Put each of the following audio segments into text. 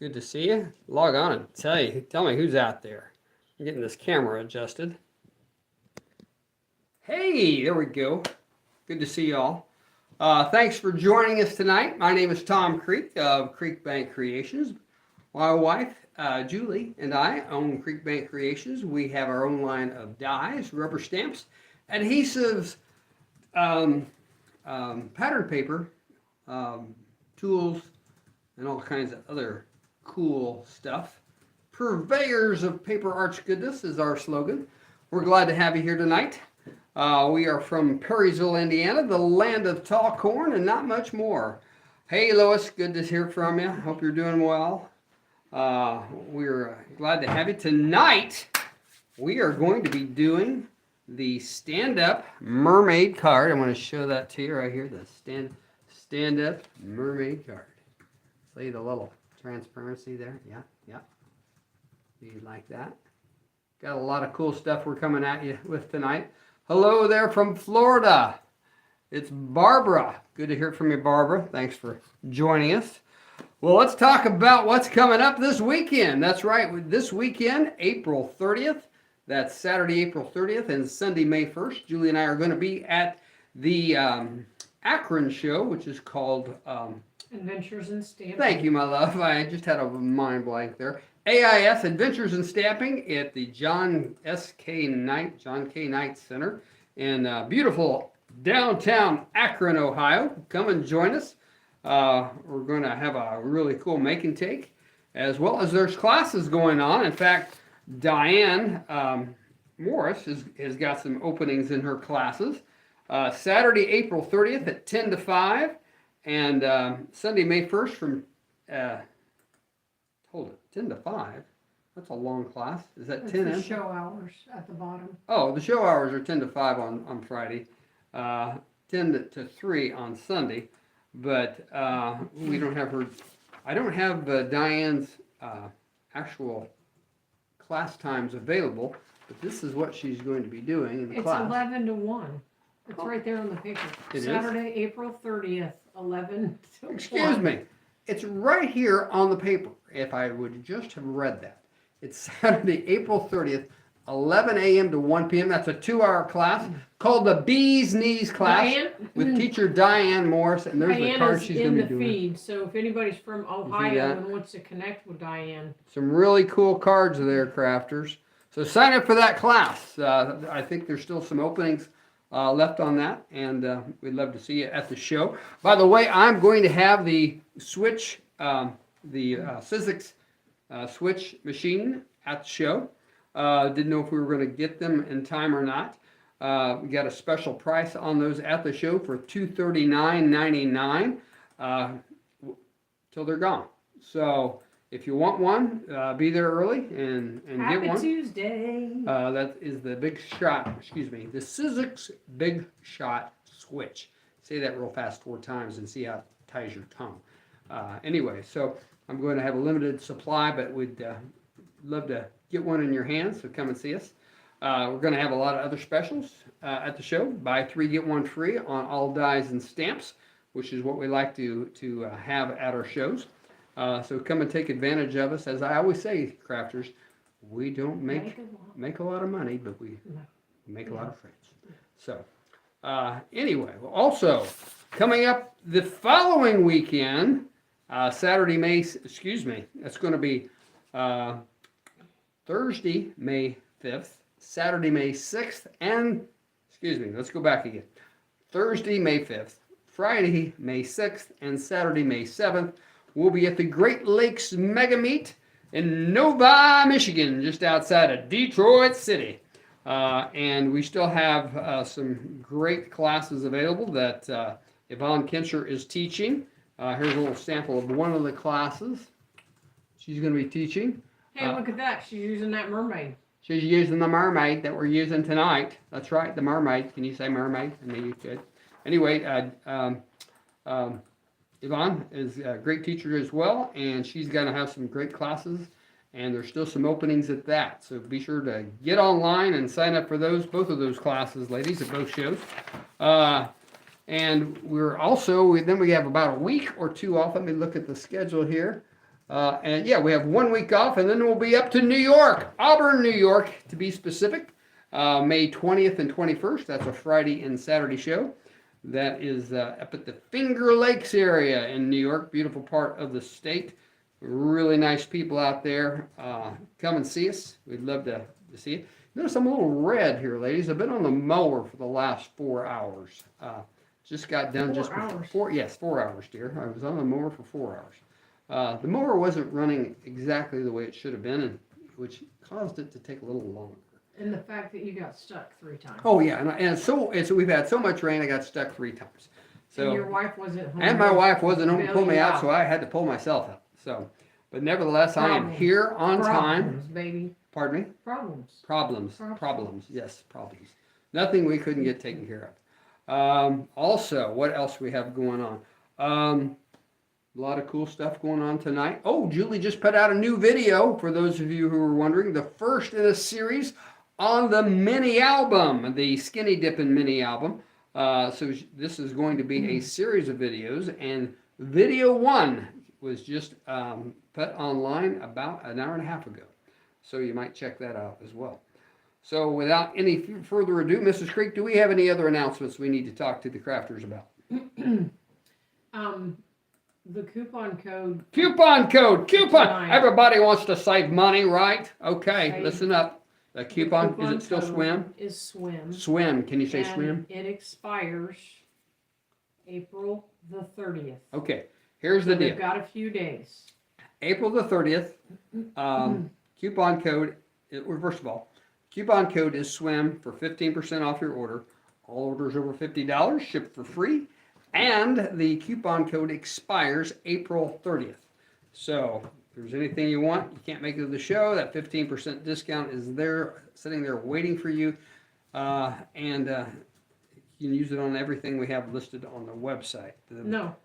Good to see you. Log on and tell me who's out there. I'm getting this camera adjusted. Hey, there we go. Good to see y'all. Thanks for joining us tonight. My name is Tom Creek of Creek Bank Creations. My wife, Julie, and I own Creek Bank Creations. We have our own line of dies, rubber stamps, adhesives, pattern paper, tools, and all kinds of other cool stuff. Purveyors of paper arts goodness is our slogan. We're glad to have you here tonight. We are from Perrysville, Indiana, the land of tall corn and not much more. Hey, Lois, good to hear from you. Hope you're doing well. We're glad to have you. Tonight, we are going to be doing the stand-up mermaid card. I'm going to show that to you right here, the stand-up mermaid card. See the little transparency there? Yeah. Do you like that? Got a lot of cool stuff we're coming at you with tonight. Hello there from Florida. It's Barbara. Good to hear from you, Barbara. Thanks for joining us. Well, let's talk about what's coming up this weekend. That's right. This weekend, April 30th. That's Saturday, April 30th, and Sunday, May 1st. Julie and I are going to be at the Akron show, which is called Adventures in Stamping. Thank you, my love. I just had a mind blank there. AIS, Adventures in Stamping, at the John K. Knight Center in beautiful downtown Akron, Ohio. Come and join us. We're going to have a really cool make and take, as well as there's classes going on. In fact, Diane Morris has got some openings in her classes. Saturday, April 30th at 10 to 5, and Sunday, May 1st from 10 to 5? That's a long class. Is that 10 That's the show hours at the bottom. Oh, the show hours are 10 to 5 on Friday, 10 to 3 on Sunday. But we don't have her. I don't have Diane's actual class times available, but this is what she's going to be doing in the class. It's 11 to 1. It's right there on the paper. Saturday, April 30th, 11 to 1. Excuse me. It's right here on the paper. If I would just have read that. It's Saturday, April 30th, 11 a.m. to 1 p.m. That's a 2-hour class called the Bee's Knees class with teacher Diane Morris. And there's the card she's going to be doing. Diane is in the feed, so if anybody's from Ohio and wants to connect with Diane. Some really cool cards there, crafters. So sign up for that class. I think there's still some openings left on that, and we'd love to see you at the show. By the way, I'm going to have the Switch, Sizzix Switch machine at the show. Didn't know if we were going to get them in time or not. We got a special price on those at the show for $239.99 till they're gone. So if you want one, be there early and get one. Happy Tuesday. That is the Big Shot, the Sizzix Big Shot Switch. Say that real fast 4 times and see how it ties your tongue. Anyway, so I'm going to have a limited supply, but we'd love to get one in your hands, so come and see us. We're going to have a lot of other specials at the show. Buy 3, get 1 free on all dies and stamps, which is what we like to have at our shows. So come and take advantage of us. As I always say, crafters, we don't make a lot of money, but we make a lot of friends. So anyway, also coming up the following weekend, Saturday, that's going to be Thursday, May 5th, Saturday, May 6th, and, let's go back again. Thursday, May 5th, Friday, May 6th, and Saturday, May 7th. We'll be at the Great Lakes Mega Meet in Novi, Michigan, just outside of Detroit City. And we still have some great classes available that Yvonne Kincher is teaching. Here's a little sample of one of the classes she's going to be teaching. Hey, look at that. She's using that mermaid. She's using the mermaid that we're using tonight. That's right, the mermaid. Can you say mermaid? I mean, you could. Anyway, Yvonne is a great teacher as well, and she's going to have some great classes, and there's still some openings at that. So be sure to get online and sign up for both of those classes, ladies, at both shows. And we're also, then we have about a week or 2 off. Let me look at the schedule here. And yeah, we have 1 week off, and then we'll be up to New York, Auburn, New York, to be specific. May 20th and 21st. That's a Friday and Saturday show. That is up at the Finger Lakes area in New York. Beautiful part of the state. Really nice people out there. Come and see us. We'd love to see you. Notice I'm a little red here, ladies. I've been on the mower for the last 4 hours. Just got done 4 hours. before. Yes, 4 hours, dear. I was on the mower for 4 hours. The mower wasn't running exactly the way it should have been, which caused it to take a little longer. And the fact that you got stuck 3 times. Oh yeah, and so we've had so much rain. I got stuck 3 times. So and your wife wasn't home. And my wife wasn't home to pull me out, out, so I had to pull myself out. So, but nevertheless, I am Problems. here on time. Problems, baby. Pardon me? Problems. Problems. Yes, problems. Nothing we couldn't get taken care of. Also, what else we have going on? A lot of cool stuff going on tonight. Oh, Julie just put out a new video, for those of you who were wondering. The first in a series on the mini album, the Skinny Dippin Mini Album. So this is going to be a series of videos, and video 1 was just put online about an hour and a half ago. So you might check that out as well. So without any further ado, Mrs. Creek, do we have any other announcements we need to talk to the crafters about? The coupon code. Coupon! Tonight. Everybody wants to save money, right? Okay, Save. listen up. The coupon, is it still code swim? Is swim. Swim, can you say And swim? it expires April the 30th. Okay, here's the So deal. we've got a few days. April the 30th, coupon code, first of all, coupon code is SWIM for 15% off your order. All orders over $50 shipped for free, and the coupon code expires April 30th. So if there's anything you want, you can't make it to the show, that 15% discount is there, sitting there waiting for you, and you can use it on everything we have listed on the website. No,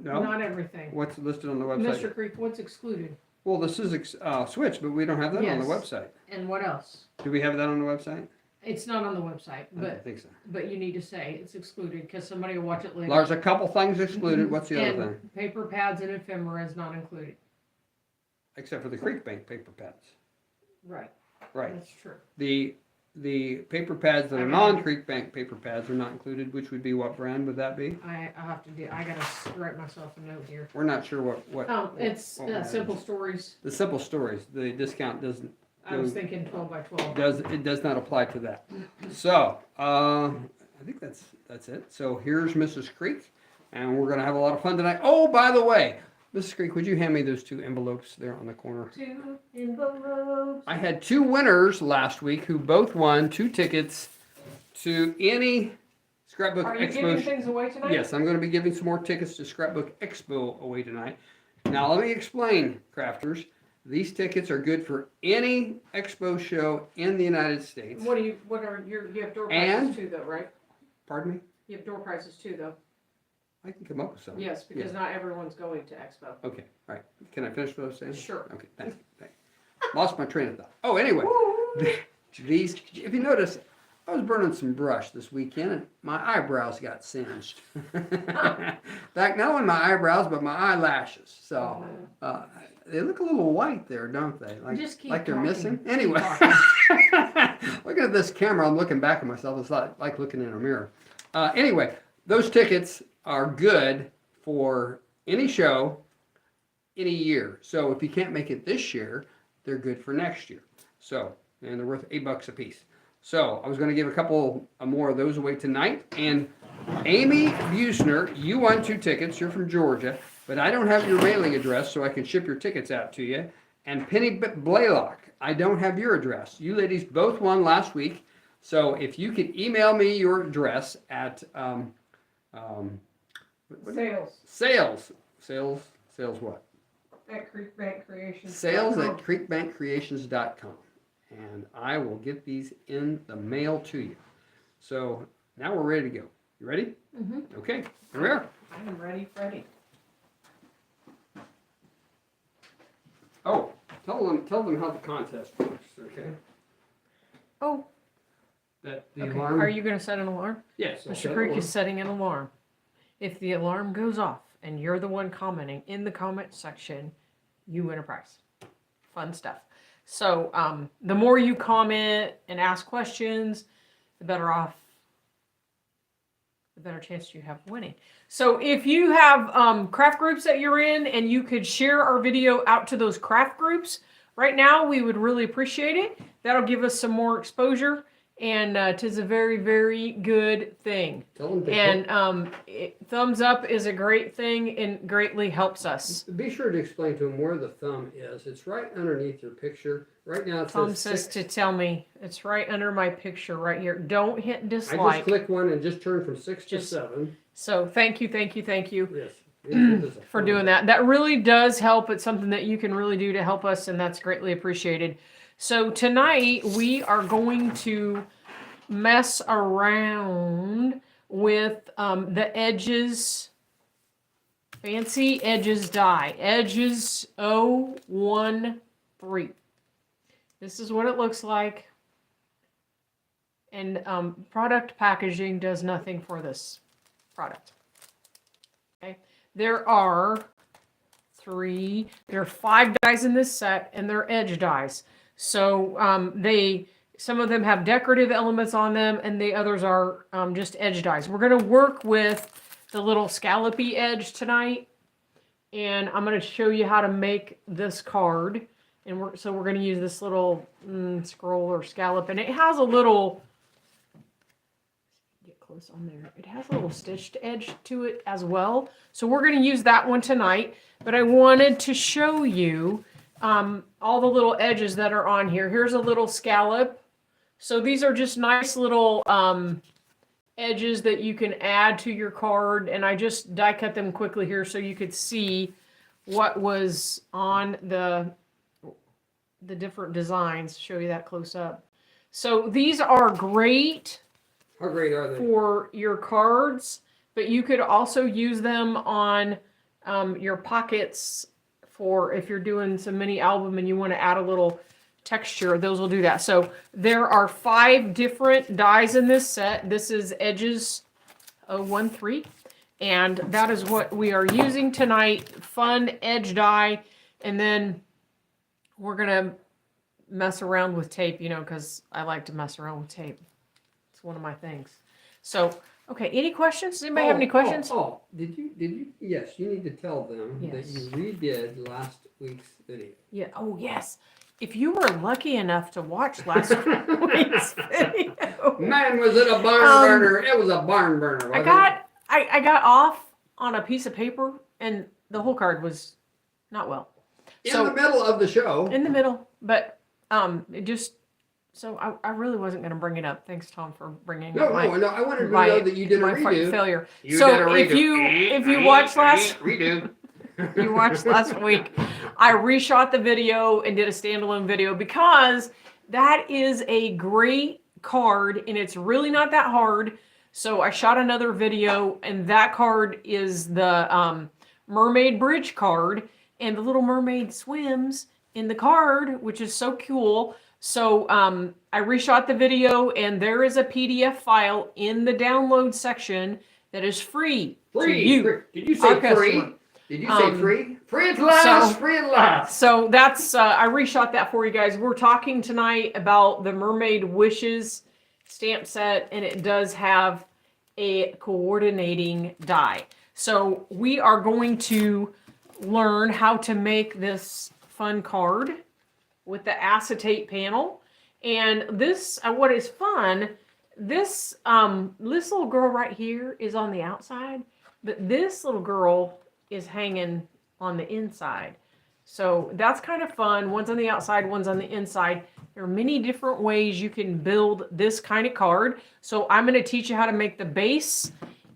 not everything. What's listed on the website? Mr. Creek, what's excluded? Well, this is Switch, but we don't have that on the Yes. website. And what else? Do we have that on the website? It's not on the website, I don't but think so. you need to say it's excluded because somebody will watch it later. There's a couple things excluded. What's the other And thing? paper pads and ephemera is not included. Except for the Creek Bank paper pads. Right. Right. That's true. The paper pads that are non-Creek Bank paper pads are not included, which would be what brand would that be? I have to do. I gotta write myself a note here. We're not sure what. It's what brand. Simple Stories. The Simple Stories. The discount doesn't. I was thinking 12 by 12. It does not apply to that. So I think that's it. So here's Mrs. Creek, and we're gonna have a lot of fun tonight. Oh, by the way, Mrs. Creek, would you hand me those 2 envelopes there on the corner? 2 envelopes. I had 2 winners last week who both won 2 tickets to any Scrapbook Are you Expo. giving things away tonight? Yes, I'm going to be giving some more tickets to Scrapbook Expo away tonight. Now let me explain, crafters. These tickets are good for any expo show in the United States. You have door And- prizes too, though, right? Pardon me? You have door prizes too, though. I can come up with some. Yes, because not everyone's going to Expo. Okay, all right. Can I finish what I was saying? Sure. Okay, thank you. Lost my train of thought. Oh, anyway. These, if you notice, I was burning some brush this weekend and my eyebrows got singed. In fact, not only my eyebrows, but my eyelashes. So they look a little white there, don't they? Just keep like they're talking. missing. Anyway, looking at this camera, I'm looking back at myself. It's like looking in a mirror. Anyway, those tickets are good for any show, any year. So if you can't make it this year, they're good for next year. So, and they're worth $8 a piece. So I was going to give a couple more of those away tonight. And Amy Buesner, you won 2 tickets. You're from Georgia, but I don't have your mailing address, so I can ship your tickets out to you. And Penny Blaylock, I don't have your address. You ladies both won last week. So if you could email me your address at Sales what? At Creek Bank Creations. Sales at creekbankcreations.com. And I will get these in the mail to you. So now we're ready to go. You ready? Mm-hmm. Okay, here we are. I am ready, Freddy. Oh, tell them how the contest works, okay? Oh, That the okay. alarm. Are you going to set an alarm? Yes. Mr. Creek is setting an alarm. If the alarm goes off and you're the one commenting in the comment section, you win a prize. Fun stuff. So the more you comment and ask questions, the better chance you have of winning. So if you have craft groups that you're in and you could share our video out to those craft groups right now, we would really appreciate it. That'll give us some more exposure, and it is a very, very good thing. And thumbs up is a great thing and greatly helps us. Be sure to explain to them where the thumb is. It's right underneath your picture. Right now it Thumb says says to tell me. It's right under my picture right here. Don't hit dislike. I just click one and just turn from 6 to 7. So thank you. Yes. For doing that. That really does help. It's something that you can really do to help us, and that's greatly appreciated. So tonight we are going to mess around with the Edges, Fancy Edges die. Edges 013. This is what it looks like. And product packaging does nothing for this product. Okay. There are 5 dies in this set, and they're edge dies. So some of them have decorative elements on them, and the others are just edge dies. We're going to work with the little scallopy edge tonight, and I'm going to show you how to make this card. And we're going to use this little scroll or scallop, and it has a little, get close on there, it has a little stitched edge to it as well. So we're going to use that one tonight, but I wanted to show you all the little edges that are on here. Here's a little scallop. So these are just nice little edges that you can add to your card, and I just die cut them quickly here so you could see what was on the different designs. Show you that close up. So these are great. How great are they? For your cards, but you could also use them on your pockets for if you're doing some mini album and you want to add a little texture. Those will do that. So there are 5 different dies in this set. This is Edges 013, and that is what we are using tonight. Fun edge die, and then we're gonna mess around with tape, because I like to mess around with tape. It's one of my things. So, okay, any questions? Does anybody have any questions? Did you? Yes, you need to tell them that you redid last week's video. Yeah. Oh, yes. If you were lucky enough to watch last week's video. Man, was it a barn burner? It was a barn burner. I got off on a piece of paper, and the whole card was not well. In the middle of the show. In the middle, but it just. So I really wasn't going to bring it up. Thanks, Tom, for bringing up my. No. I wanted to know that you did a redo. Failure. So if you watched last redo. You watched last week, I reshot the video and did a standalone video because that is a great card and it's really not that hard. So I shot another video, and that card is the Mermaid Bridge card, and the little mermaid swims in the card, which is so cool. So I reshot the video, and there is a PDF file in the download section that is free. To you. Did you say free? Did you say free? Free at last, free at last. So that's, I reshot that for you guys. We're talking tonight about the Mermaid Wishes stamp set, and it does have a coordinating die. So we are going to learn how to make this fun card with the acetate panel. And this, what is fun, this little girl right here is on the outside, but this little girl is hanging on the inside. So that's kind of fun. One's on the outside, one's on the inside. There are many different ways you can build this kind of card. So I'm going to teach you how to make the base.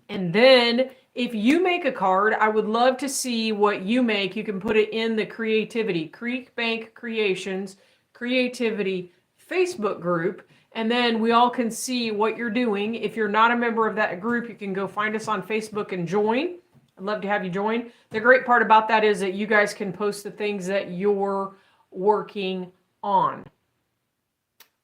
And then if you make a card, I would love to see what you make. You can put it in the Creativity, Creek Bank Creations, Creativity Facebook group. And then we all can see what you're doing. If you're not a member of that group, you can go find us on Facebook and join. I'd love to have you join. The great part about that is that you guys can post the things that you're working on.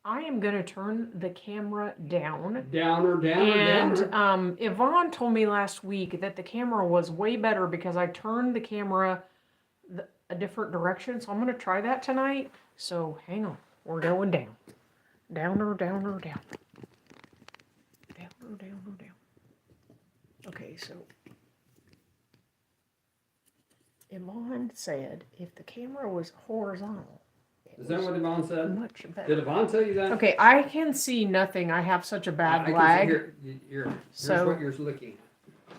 I am going to turn the camera down. Downer. And Yvonne told me last week that the camera was way better because I turned the camera a different direction, so I'm going to try that tonight. So hang on. We're going down. Downer, downer, down. Downer, downer, down. Okay, so Yvonne said if the camera was horizontal, Is that what Yvonne said? much better. Did Yvonne tell you that? Okay, I can see nothing. I have such a bad I can lag. see here's So- what you're looking at.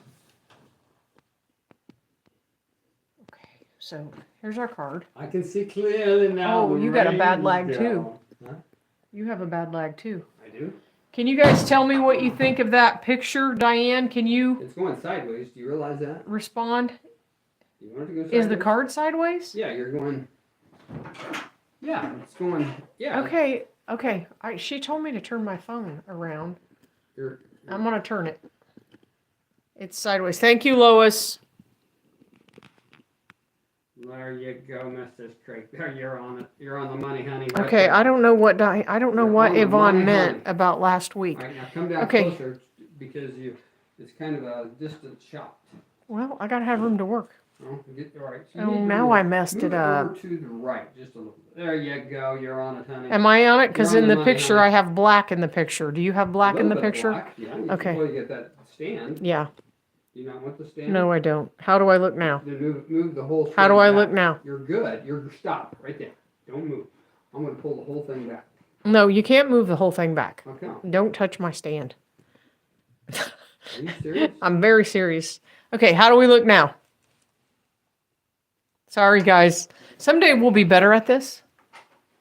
Okay, so here's our card. I can see clearly now. Oh, the you got a bad rain's lag, down. too. Huh? You have a bad lag too. I do. Can you guys tell me what you think of that picture, Diane? Can you It's going sideways. Do you realize that? respond? You want it to go sideways? Is the card sideways? Yeah, you're going. Yeah, it's going. Yeah. Okay, okay. She told me to turn my phone around. You're, I'm gonna turn it. It's sideways. Thank you, Lois. there you go, Mrs. Craig. There, you're on it. You're on the money, honey. Right Okay, there. I don't know what I don't know You're what on the Yvonne money, meant honey. about last week. All right, now come down Okay. closer because it's kind of a distant shot. Well, I gotta have room to work. Oh, all right. So you Oh, need to now move- I messed move it up. Over to the right, just a little bit. There you go. You're on it, honey. Am I on it? Because You're on in the the money, picture honey. I have black in the picture. Do you have black A in the little bit of picture? black, yeah, Okay. before you get that stand. Yeah. Do you not want the stand? No, I don't. How do I look now? Then move the whole. How do stand I back. look now? You're good. You're stop right there. Don't move. I'm gonna pull the whole thing back. No, you can't move the whole thing back. Okay. Don't touch my stand. Are you serious? I'm very serious. Okay, how do we look now? Sorry, guys. Someday we'll be better at this.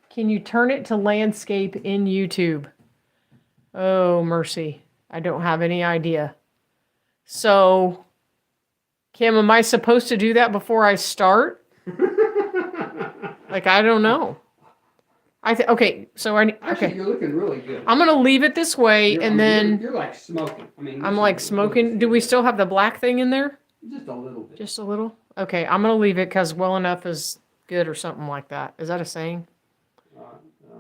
Can you turn it to landscape in YouTube? Oh, mercy. I don't have any idea. So, Kim, am I supposed to do that before I start? Like, I don't know. Okay, so Actually, okay. you're looking really good. I'm going to leave it this way You're- and I mean, then you're like smoking. I mean, I'm this like is smoking. Do we still have the black thing in there? just a little bit? Just a little? Okay, I'm going to leave it because well enough is good or something like that. Is that a saying? Uh,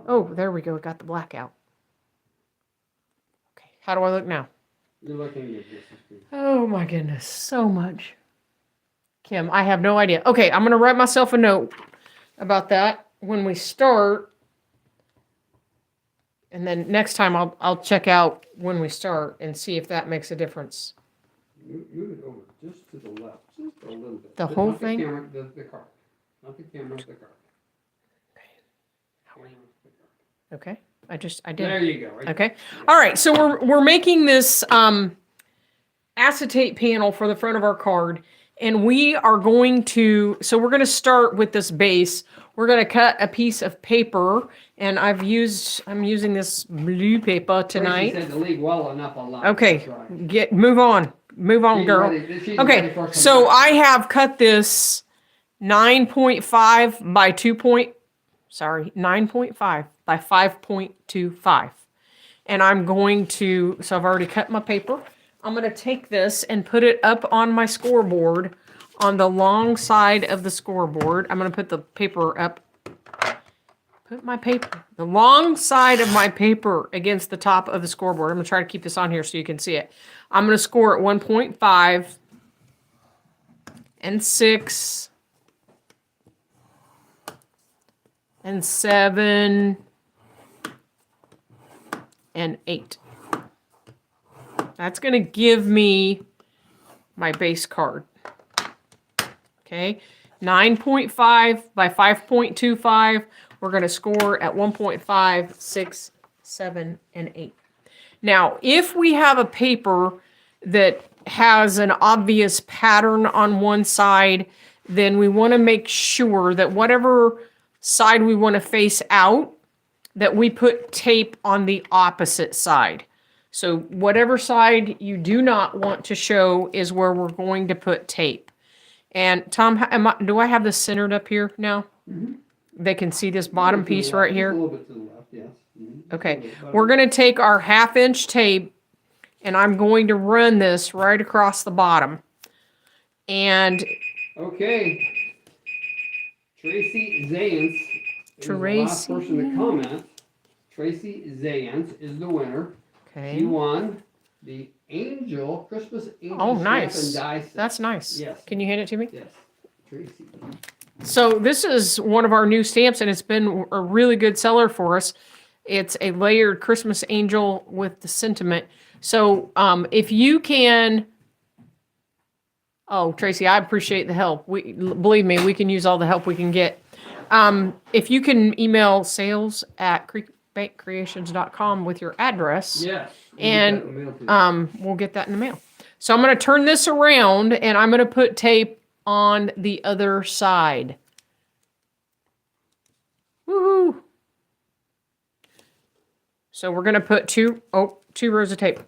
Oh, there we go. It got the black out. Okay, how do I look now? You're looking good. Mrs. Green. Oh my goodness, so much. Kim, I have no idea. Okay, I'm going to write myself a note about that when we start. And then next time I'll check out when we start and see if that makes a difference. Move it over just to the left, just a little bit. The But whole not thing? The camera, the card. Not the camera, the card. Camera, the card. Okay, I did. There you go. Right Okay. All right. So we're making this acetate panel for the front of our card, and we are going to. So we're going to start with this base. We're going to cut a piece of paper, and I'm using this blue paper Tracy tonight. said to leave well enough alone. Okay. That's right. Move on, She's girl. ready- she's ready Okay. for some So action. I have cut this 9.5 by 9.5 by 5.25. And I'm going to, so I've already cut my paper. I'm going to take this and put it up on my scoreboard on the long side of the scoreboard. I'm going to put the paper up. Put the long side of my paper against the top of the scoreboard. I'm going to try to keep this on here so you can see it. I'm going to score at 1.5 and 6 and 7 and 8. That's going to give me my base card. Okay, 9.5 by 5.25. We're going to score at 1.5, 6, 7, and 8. Now, if we have a paper that has an obvious pattern on one side, then we want to make sure that whatever side we want to face out, that we put tape on the opposite side. So whatever side you do not want to show is where we're going to put tape. And Tom, do I have this centered up here now? Mm-hmm. They can see this bottom piece right Just here. a little bit to the left, yes. Mm-hmm. Okay, we're going to take our 1/2-inch tape and I'm going to run this right across the bottom. And Okay. Tracy Zayance is the last Tracy. person to comment. Tracy Zayance is the winner. okay, She won the Christmas Angel Oh, Stamp nice. and Die set. that's nice. Yes. Can you hand it to me? Yes. Tracy. So this is one of our new stamps, and it's been a really good seller for us. It's a layered Christmas angel with the sentiment. So if you can, oh, Tracy, I appreciate the help. Believe me, we can use all the help we can get. If you can email sales@creekbankcreations.com with your address, Yes. and we'll get that in the mail. So I'm going to turn this around, and I'm going to put tape on the other side. Woohoo! So we're going to put two rows of tape.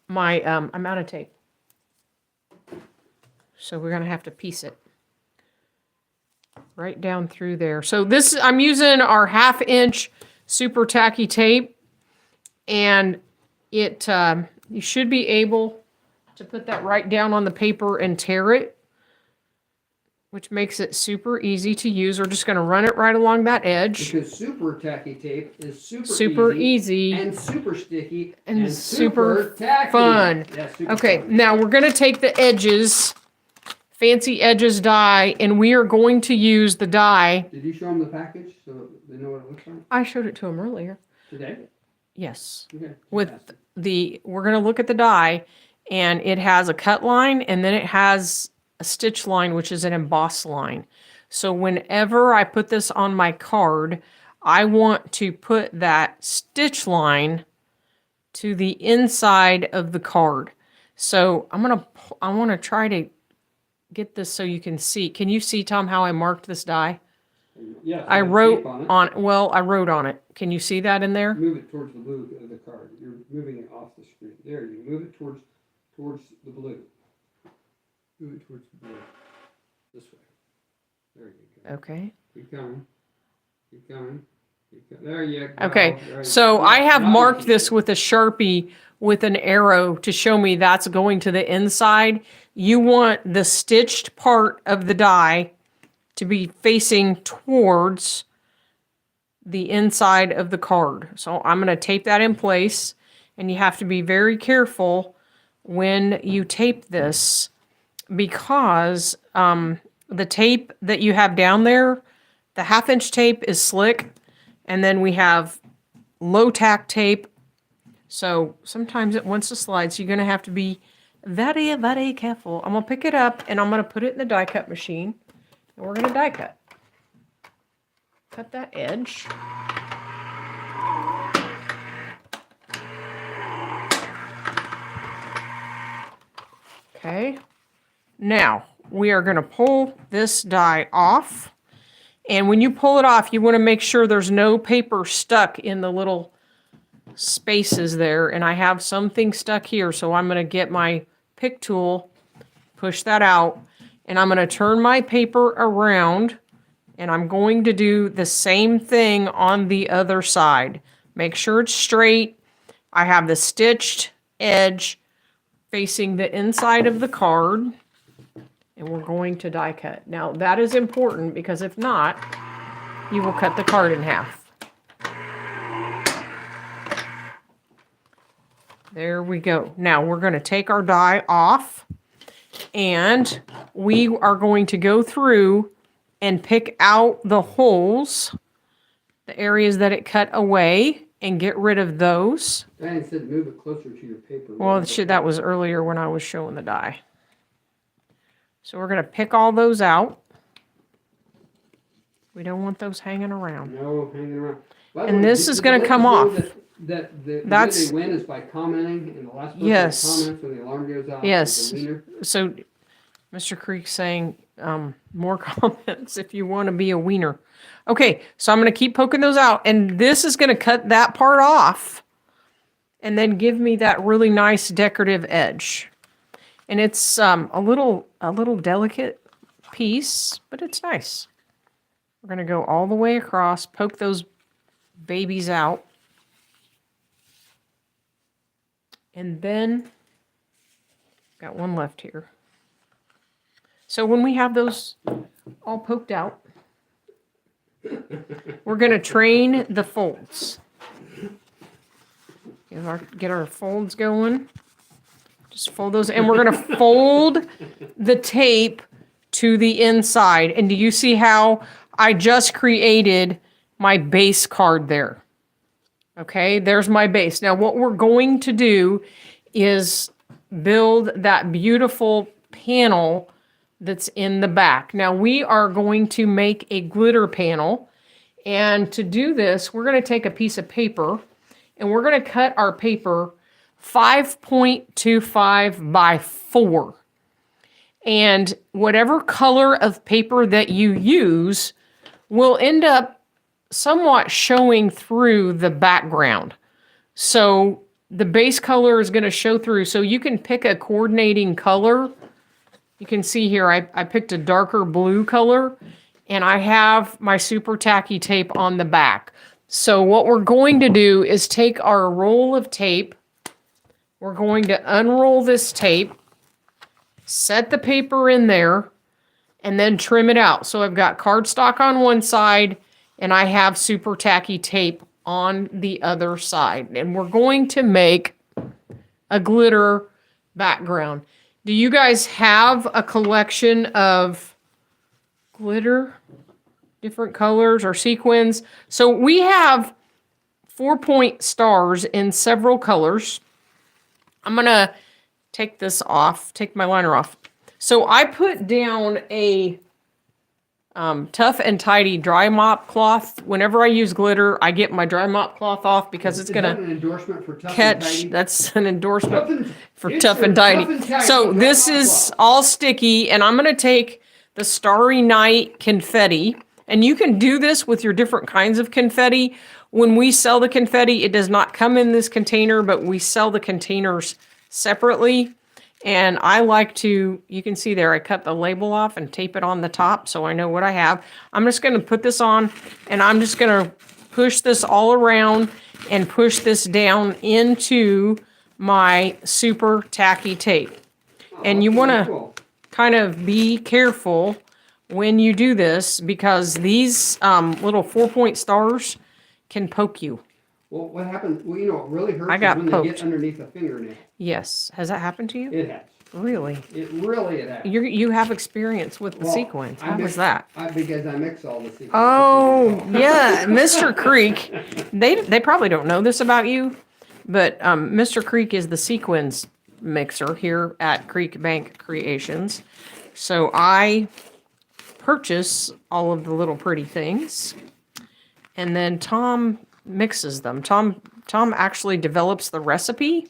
I'm out of tape. So we're going to have to piece it right down through there. So this, I'm using our 1/2" super tacky tape, and it you should be able to put that right down on the paper and tear it, which makes it super easy to use. We're just going to run it right along that edge. Because super tacky tape is super easy and super sticky and super tacky. fun. Yeah, super Okay, fun. now we're going to take the edges, fancy edges die, and we are going to use the die. Did you show them the package so they know what it looks like I showed it to them earlier. today? Yes. Okay. With fantastic. we're going to look at the die, and it has a cut line, and then it has a stitch line, which is an embossed line. So whenever I put this on my card, I want to put that stitch line to the inside of the card. So I want to try to get this so you can see. Can you see, Tom, how I marked this die? Yes, I there's wrote tape on it. I wrote on it. Can you see that in there? Move it towards the blue of the card. You're moving it off the screen. There, you move it towards the blue. Move it towards the blue. This way. There you go. Okay. Keep coming. Keep coming. Keep coming. There you go. Okay. Right. So I have Now you marked can this see. with a Sharpie with an arrow to show me that's going to the inside. You want the stitched part of the die to be facing towards the inside of the card. So I'm going to tape that in place, and you have to be very careful when you tape this, because the tape that you have down there, the 1/2" tape is slick, and then we have low tack tape. So sometimes it wants to slide, so you're going to have to be very, very careful. I'm going to pick it up, and I'm going to put it in the die cut machine, and we're going to die cut. Cut that edge. Okay. Now, we are going to pull this die off. And when you pull it off, you want to make sure there's no paper stuck in the little spaces there. And I have something stuck here, so I'm going to get my pick tool, push that out, and I'm going to turn my paper around, and I'm going to do the same thing on the other side. Make sure it's straight. I have the stitched edge facing the inside of the card, and we're going to die cut. Now, that is important, because if not, you will cut the card in half. There we go. Now, we're going to take our die off, and we are going to go through and pick out the holes, the areas that it cut away, and get rid of those. Diane said move it closer to your paper. Well, that was earlier when I was showing the die. So we're going to pick all those out. We don't want those hanging around. No, hanging around. And this is going to come off. The way That's- they win is by commenting, and the last person Yes. that comments when the alarm goes out. Yes. is the winner. So Mr. Creek saying more comments if you want to be a wiener. Okay, so I'm going to keep poking those out, and this is going to cut that part off and then give me that really nice decorative edge. And it's a little delicate piece, but it's nice. We're going to go all the way across, poke those babies out. And then, got one left here. So when we have those all poked out, we're going to train the folds. Get our folds going. Just fold those, and we're going to fold the tape to the inside. And do you see how I just created my base card there? Okay, there's my base. Now what we're going to do is build that beautiful panel that's in the back. Now we are going to make a glitter panel. And to do this, we're going to take a piece of paper and we're going to cut our paper 5.25 by 4. And whatever color of paper that you use will end up somewhat showing through the background. So the base color is going to show through. So you can pick a coordinating color. You can see here I picked a darker blue color. And I have my super tacky tape on the back. So what we're going to do is take our roll of tape. We're going to unroll this tape, set the paper in there, and then trim it out. So I've got cardstock on one side, and I have super tacky tape on the other side. And we're going to make a glitter background. Do you guys have a collection of glitter, different colors or sequins? So we have 4-point stars in several colors. I'm gonna take this off, take my liner off. So I put down a Tough and Tidy dry mop cloth. Whenever I use glitter, I get my dry mop cloth off because it's gonna an endorsement for Tough catch. And Tidy? That's an endorsement for It's Tough your and Tidy. Tough and Tidy So dry this mop is cloth. all sticky, and I'm gonna take the Starry Night confetti, and you can do this with your different kinds of confetti. When we sell the confetti, it does not come in this container, but we sell the containers separately. And I like to, you can see there, I cut the label off and tape it on the top so I know what I have. I'm just going to put this on, and I'm just going to push this all around and push this down into my super tacky tape. And you want to Cool. kind of be careful when you do this because these little 4-point stars can poke you. Well, what happened? Well, you know, what really hurts I got is when they poked. get underneath the fingernail. Yes. Has that happened to you? It has. Really? It has. You have experience with the Well, sequins. I How was mix- that? Because I mix all the sequins. Oh, yeah. Mr. Creek. They probably don't know this about you, but Mr. Creek is the sequins mixer here at Creek Bank Creations. So I purchase all of the little pretty things, and then Tom mixes them. Tom actually develops the recipe.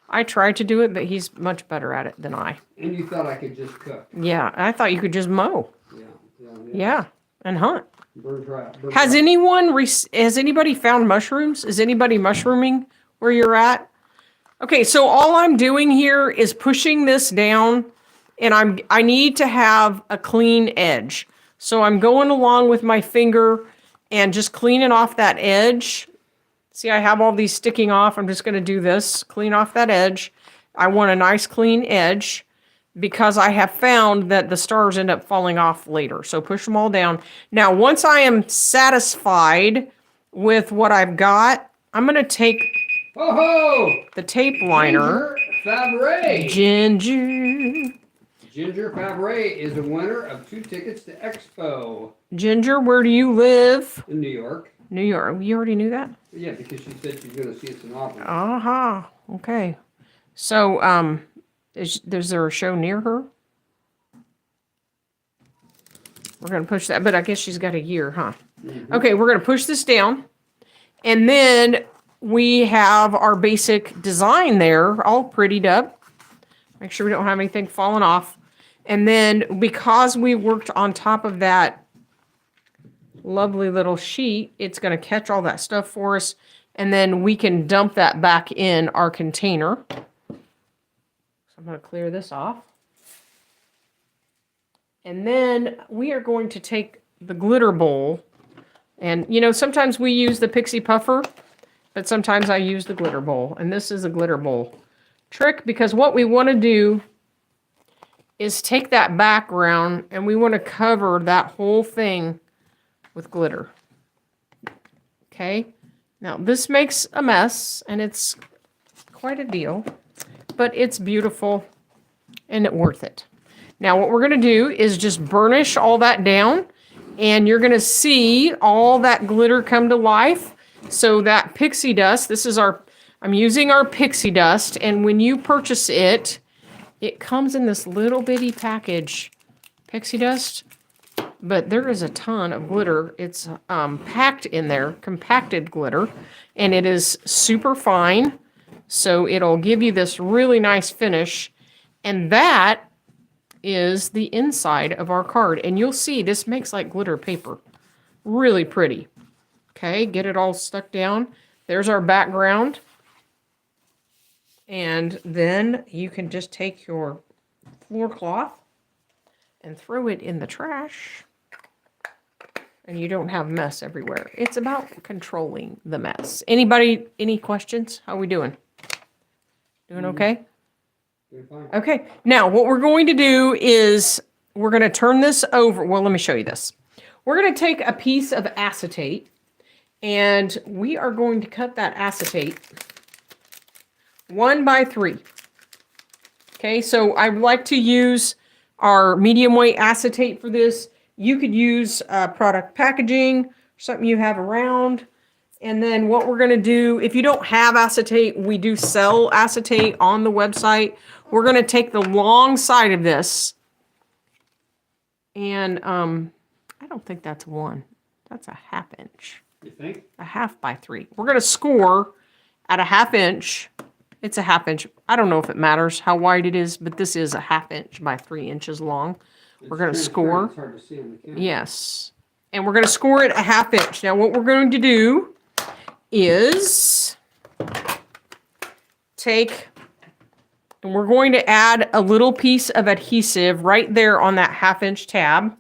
I tried to do it, but he's much better at it than I. And you thought I could just cook. Yeah, I thought you could just mow. Yeah, and hunt. Bird dry. Has anybody found mushrooms? Is anybody mushrooming where you're at? Okay, so all I'm doing here is pushing this down, and I need to have a clean edge. So I'm going along with my finger and just cleaning off that edge. See, I have all these sticking off. I'm just going to do this, clean off that edge. I want a nice clean edge because I have found that the stars end up falling off later. So push them all down. Now, once I am satisfied with what I've got, I'm going to take the tape liner. Ginger Favre is a winner of 2 tickets to Expo. Ginger, where do you live? In New York. New York. You already knew that? Yeah, because she said she's going to see us in Auburn. Uh-huh. Okay. So, is there a show near her? We're going to push that, but I guess she's got a year, huh? Mm-hmm. Okay, we're going to push this down. And then we have our basic design there, all prettied up. Make sure we don't have anything falling off. And then because we worked on top of that lovely little sheet, it's going to catch all that stuff for us. And then we can dump that back in our container. So I'm going to clear this off. And then we are going to take the glitter bowl. And, you know, sometimes we use the Pixie Puffer, but sometimes I use the glitter bowl. And this is a glitter bowl trick because what we want to do is take that background and we want to cover that whole thing with glitter. Okay. Now this makes a mess and it's quite a deal, but it's beautiful and it's worth it. Now what we're going to do is just burnish all that down, and you're going to see all that glitter come to life. So that pixie dust, I'm using our pixie dust, and when you purchase it, it comes in this little bitty package, pixie dust, but there is a ton of glitter. It's packed in there, compacted glitter, and it is super fine, so it'll give you this really nice finish, and that is the inside of our card. And you'll see this makes like glitter paper. Really pretty. Okay, get it all stuck down. There's our background. And then you can just take your floor cloth and throw it in the trash. And you don't have mess everywhere. It's about controlling the mess. Anybody, any questions? How we doing? Doing okay? Okay, now what we're going to do is we're going to turn this over. Well, let me show you this. We're going to take a piece of acetate, and we are going to cut that acetate 1 by 3. Okay, so I like to use our medium weight acetate for this. You could use product packaging, something you have around. And then what we're going to do, if you don't have acetate, we do sell acetate on the website. We're going to take the long side of this. And I don't think that's 1. That's a 1/2 inch. You think? A 1/2 by 3. We're going to score at a 1/2 inch. It's a 1/2 inch. I don't know if it matters how wide it is, but this is a 1/2 inch by 3 inches long. We're going to score. It's hard to see on the camera. Yes. And we're going to score it a 1/2 inch. Now what we're going to do is take, and we're going to add a little piece of adhesive right there on that 1/2 inch tab.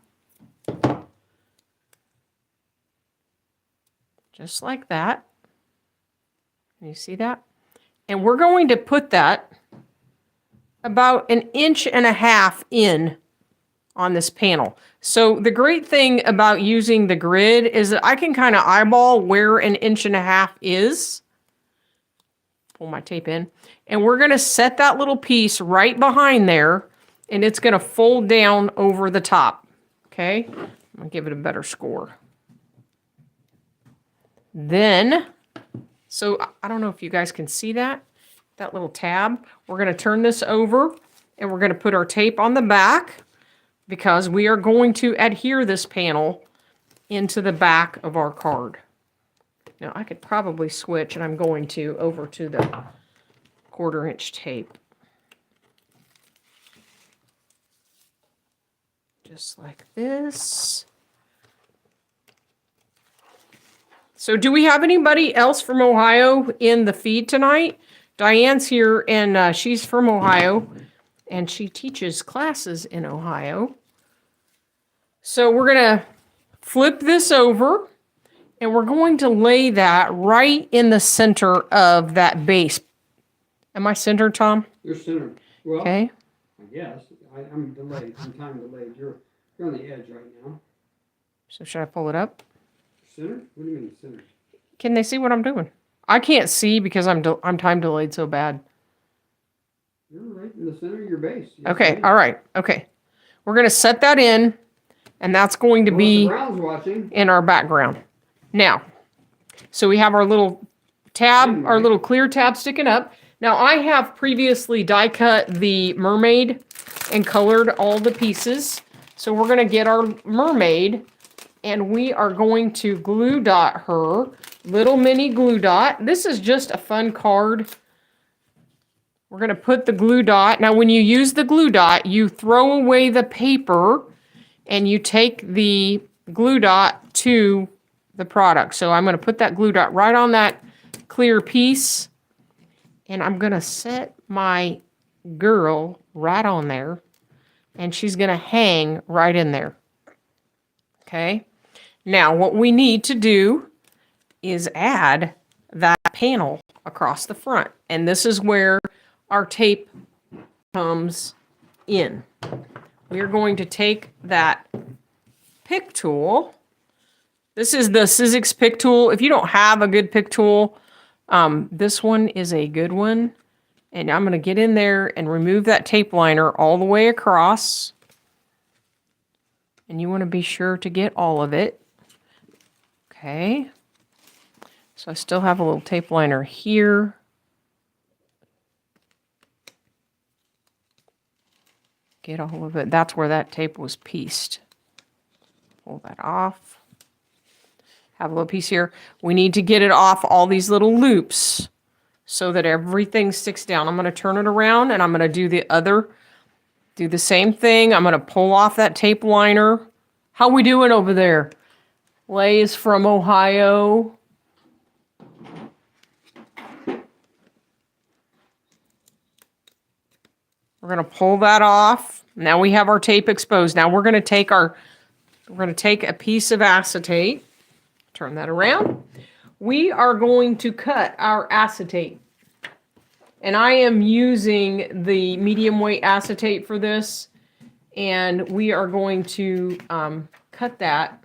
Just like that. Can you see that? And we're going to put that about 1.5 inches in on this panel. So the great thing about using the grid is that I can kind of eyeball where 1.5 inches is. Pull my tape in. And we're going to set that little piece right behind there, and it's going to fold down over the top. Okay? I'm going to give it a better score. Then, so I don't know if you guys can see that little tab. We're going to turn this over, and we're going to put our tape on the back, because we are going to adhere this panel into the back of our card. Now I could probably switch, and I'm going to, over to the 1/4 inch tape. Just like this. So do we have anybody else from Ohio in the feed tonight? Diane's here, and she's from Ohio, and she teaches classes in Ohio. So we're going to flip this over, and we're going to lay that right in the center of that base. Am I centered, Tom? You're centered. Well, okay. I guess. I'm delayed. I'm time delayed. You're on the edge right now. So should I pull it up? Centered? What do you mean centered? Can they see what I'm doing? I can't see because I'm time delayed so bad. You're right in the center of your base. Yes, okay, all right. Okay. We're going to set that in, and that's going to be in our background. Now, so we have our little tab, our little clear tab sticking up. Now, I have previously die cut the mermaid and colored all the pieces. So we're going to get our mermaid, and we are going to glue dot her. Little mini glue dot. This is just a fun card. We're going to put the glue dot. Now, when you use the glue dot, you throw away the paper, and you take the glue dot to the product. So I'm going to put that glue dot right on that clear piece, and I'm going to set my girl right on there, and she's going to hang right in there. Okay? Now, what we need to do is add that panel across the front, and this is where our tape comes in. We are going to take that pick tool. This is the Sizzix pick tool. If you don't have a good pick tool, this one is a good one. And I'm going to get in there and remove that tape liner all the way across. And you want to be sure to get all of it. Okay. So I still have a little tape liner here. Get all of it. That's where that tape was pieced. Pull that off. Have a little piece here. We need to get it off all these little loops so that everything sticks down. I'm going to turn it around and I'm going to do the same thing. I'm going to pull off that tape liner. How we doing over there? Lay's from Ohio. We're going to pull that off. Now we have our tape exposed. Now we're going to take a piece of acetate. Turn that around. We are going to cut our acetate. And I am using the medium weight acetate for this. And we are going to cut that.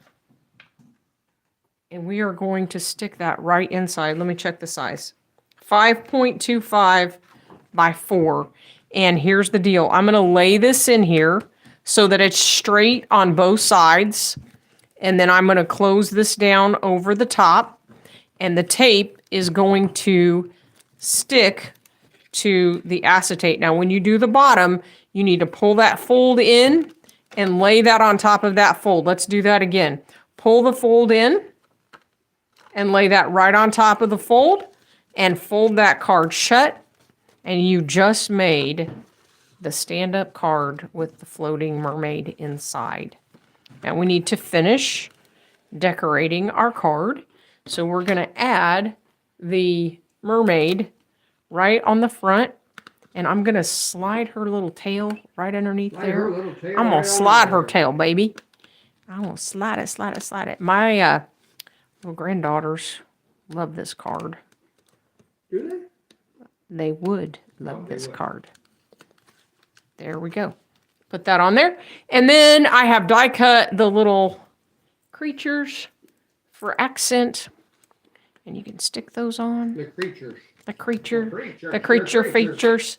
And we are going to stick that right inside. Let me check the size. 5.25 by 4. And here's the deal. I'm going to lay this in here so that it's straight on both sides. And then I'm going to close this down over the top. And the tape is going to stick to the acetate. Now, when you do the bottom, you need to pull that fold in and lay that on top of that fold. Let's do that again. Pull the fold in and lay that right on top of the fold and fold that card shut. And you just made the stand-up card with the floating mermaid inside. Now we need to finish decorating our card. So we're going to add the mermaid right on the front. And I'm going to slide her little tail right underneath there. I'm going to slide her tail, baby. I'm going to slide it. My little granddaughters love this card. Do they? They would love this card. There we go. Put that on there. And then I have die cut the little creatures for accent. And you can stick those on. The creatures. The creature features.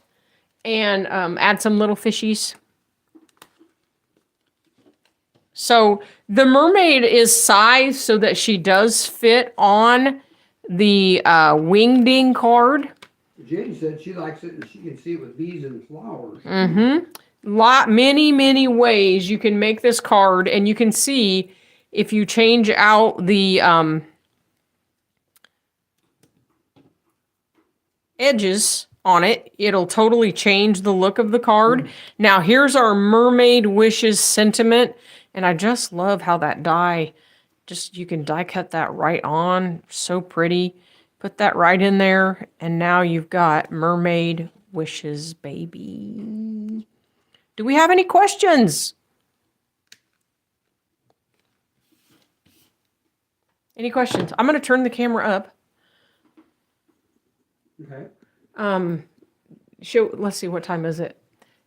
And add some little fishies. So the mermaid is sized so that she does fit on the wingding card. Jenny said she likes it and she can see it with bees and flowers. Many ways you can make this card, and you can see if you change out the edges on it, it'll totally change the look of the card. Now here's our Mermaid Wishes sentiment, and I just love how that die, you can die cut that right on, so pretty. Put that right in there, and now you've got Mermaid Wishes, baby. Do we have any questions? Any questions? I'm going to turn the camera up. Okay. Let's see, what time is it?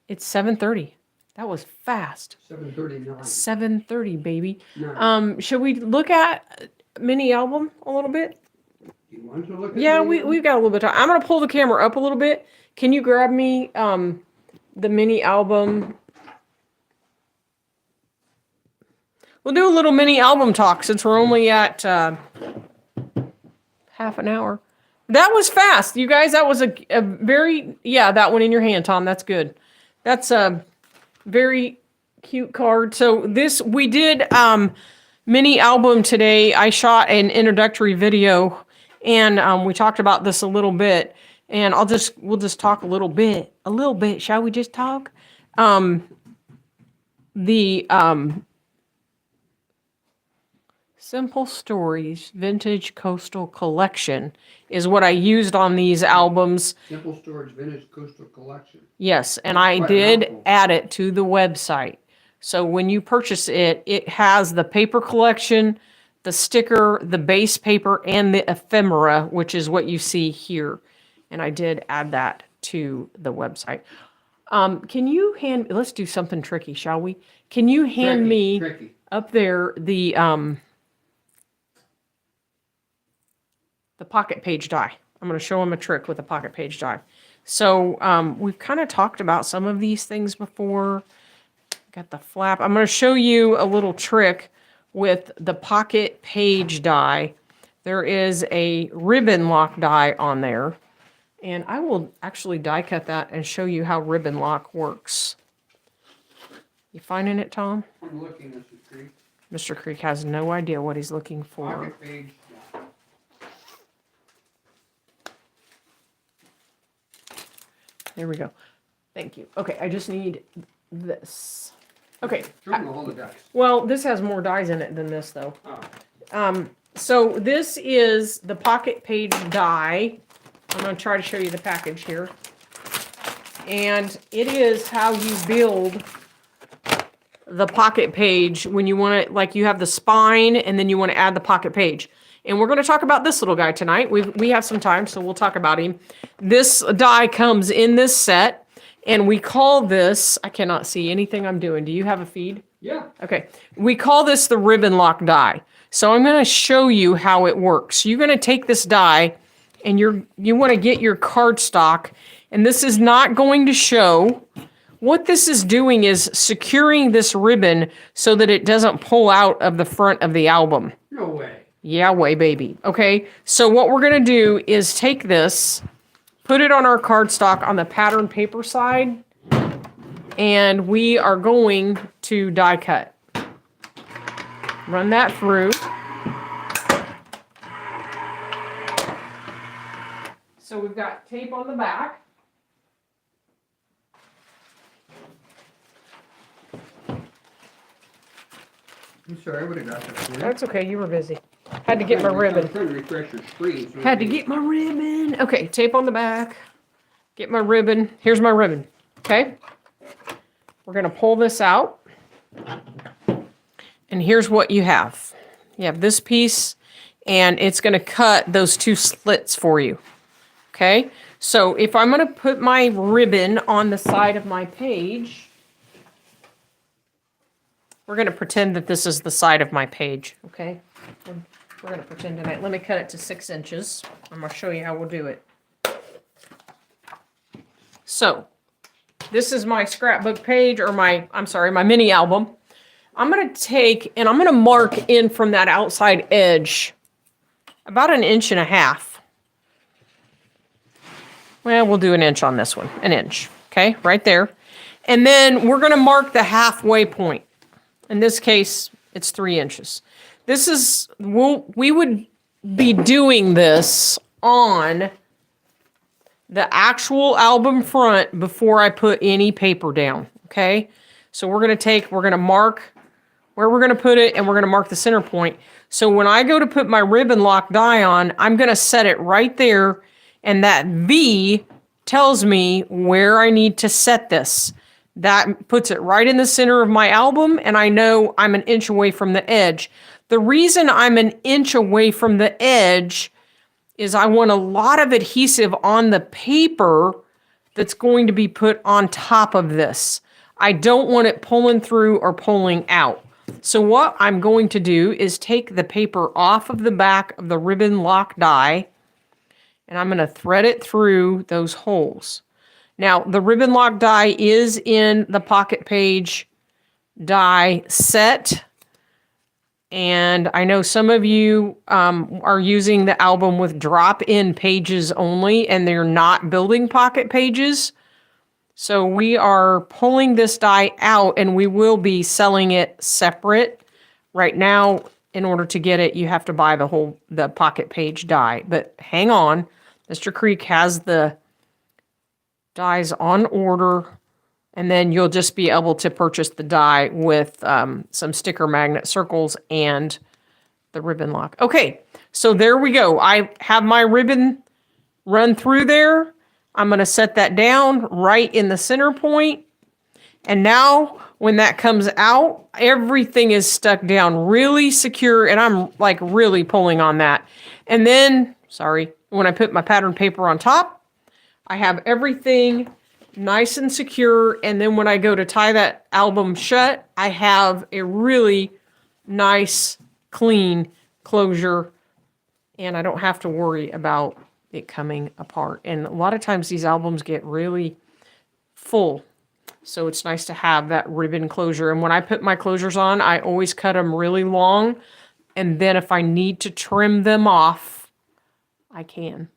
It's 7:30. That was fast. 7:39. 7:30, baby. Nice. Should we look at mini album a little bit? You want to look at Yeah, we've got a little bit of time. I'm going to pull the camera up a little bit. Can you grab me the mini album? We'll do a little mini album talk since we're only at half an hour. That was fast, you guys. That was a very, that one in your hand, Tom. That's good. That's a very cute card. So we did mini album today. I shot an introductory video. And we talked about this a little bit, and we'll just talk a little bit. Shall we just talk? The Simple Stories Vintage Coastal Collection is what I used on these albums. Simple Stories Vintage Coastal Collection. Yes, and I did add it to the website. So when you purchase it, it has the paper collection, the sticker, the base paper, and the ephemera, which is what you see here. And I did add that to the website. Can you let's do something tricky, shall we? Can you hand me up there the pocket page die? I'm going to show them a trick with a pocket page die. So we've kind of talked about some of these things before. got the flap. I'm going to show you a little trick with the pocket page die. There is a ribbon lock die on there. And I will actually die cut that and show you how ribbon lock works. You finding it, Tom? I'm looking, Mr. Creek. Mr. Creek has no idea what he's looking for. Pocket page. There we go. Thank you. Okay, I just need this. Okay. Turn all the dice. Well, this has more dies in it than this, though. Oh. So this is the pocket page die. I'm going to try to show you the package here. And it is how you build the pocket page when you want to, like you have the spine and then you want to add the pocket page. And we're going to talk about this little guy tonight. We have some time, so we'll talk about him. This die comes in this set, and we call this, I cannot see anything I'm doing. Do you have a feed? Yeah. Okay. We call this the ribbon lock die. So I'm going to show you how it works. You're going to take this die, and you want to get your cardstock, and this is not going to show. What this is doing is securing this ribbon so that it doesn't pull out of the front of the album. No way. Yeah, way, baby. Okay, so what we're going to do is take this, put it on our cardstock on the pattern paper side, and we are going to die cut. Run that through. So we've got tape on the back. I'm sorry, I would have got that for you. That's okay, you were busy. Had to get my I'm ribbon. trying to refresh your screen. So Had to get my ribbon. Okay, tape on the back. Get my ribbon. Here's my ribbon. Okay? We're going to pull this out. And here's what you have. You have this piece, and it's going to cut those two slits for you. Okay? So if I'm going to put my ribbon on the side of my page, we're going to pretend that this is the side of my page. Okay? We're going to pretend tonight. Let me cut it to 6 inches. I'm going to show you how we'll do it. So, this is my scrapbook page, or my mini album. I'm going to take, and I'm going to mark in from that outside edge about 1.5 inches. Well, we'll do 1 inch on this one. 1 inch. Okay, right there. And then we're going to mark the halfway point. In this case, it's 3 inches. This is, we would be doing this on the actual album front before I put any paper down, okay? So we're going to mark where we're going to put it, and we're going to mark the center point. So when I go to put my ribbon lock die on, I'm going to set it right there, and that V tells me where I need to set this. That puts it right in the center of my album, and I know I'm 1 inch away from the edge. The reason I'm 1 inch away from the edge is I want a lot of adhesive on the paper that's going to be put on top of this. I don't want it pulling through or pulling out. So what I'm going to do is take the paper off of the back of the ribbon lock die, and I'm going to thread it through those holes. Now, the ribbon lock die is in the pocket page die set. And I know some of you are using the album with drop-in pages only, and they're not building pocket pages. So we are pulling this die out, and we will be selling it separate. Right now, in order to get it, you have to buy the pocket page die. But hang on, Mr. Creek has the dies on order, and then you'll just be able to purchase the die with some sticker magnet circles and the ribbon lock. Okay, so there we go. I have my ribbon run through there. I'm going to set that down right in the center point. And now when that comes out, everything is stuck down really secure, and I'm like really pulling on that. And then, when I put my pattern paper on top, I have everything nice and secure, and then when I go to tie that album shut, I have a really nice, clean closure, and I don't have to worry about it coming apart. And a lot of times these albums get really full, So it's nice to have that ribbon closure. And when I put my closures on, I always cut them really long. And then if I need to trim them off, I can.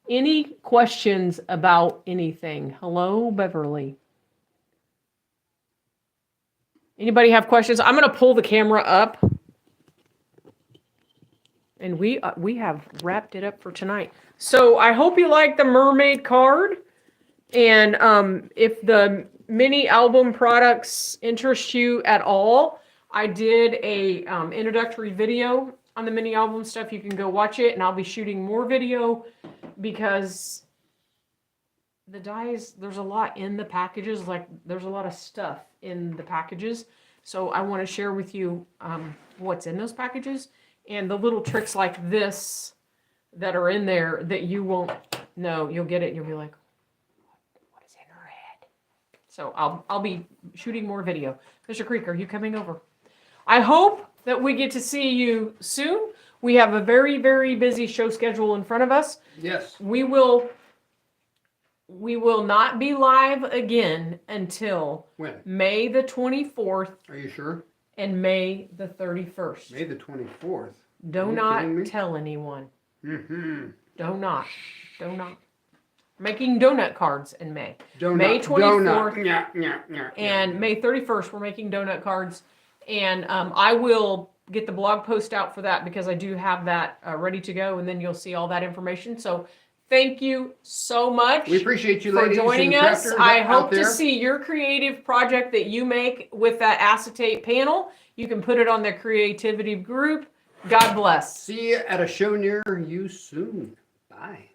Any questions about anything? Hello, Beverly. Anybody have questions? I'm going to pull the camera up. And we have wrapped it up for tonight. So I hope you like the Mermaid card. And if the mini album products interest you at all, I did a introductory video on the mini album stuff. You can go watch it, and I'll be shooting more video because the dies, there's a lot in the packages. Like, there's a lot of stuff in the packages. So I want to share with you what's in those packages and the little tricks like this that are in there that you won't know. You'll get it and you'll be like, what is in her head? So I'll be shooting more video. Mr. Creek, are you coming over? I hope that we get to see you soon. We have a very, very busy show schedule in front of us. Yes. We will not be live again until When? May the 24th Are you sure? and May the 31st. May the 24th. Do you not kidding me? tell anyone. Mm-hmm. Do not. Making donut cards in May. Donut. May 24th Donut. and May 31st, we're making donut cards. And I will get the blog post out for that because I do have that ready to go. And then you'll see all that information. So thank you so much. We appreciate you, for ladies, joining and us. crafters I out hope to there. see your creative project that you make with that acetate panel. You can put it on the creativity group. God bless. See you at a show near you soon. Bye.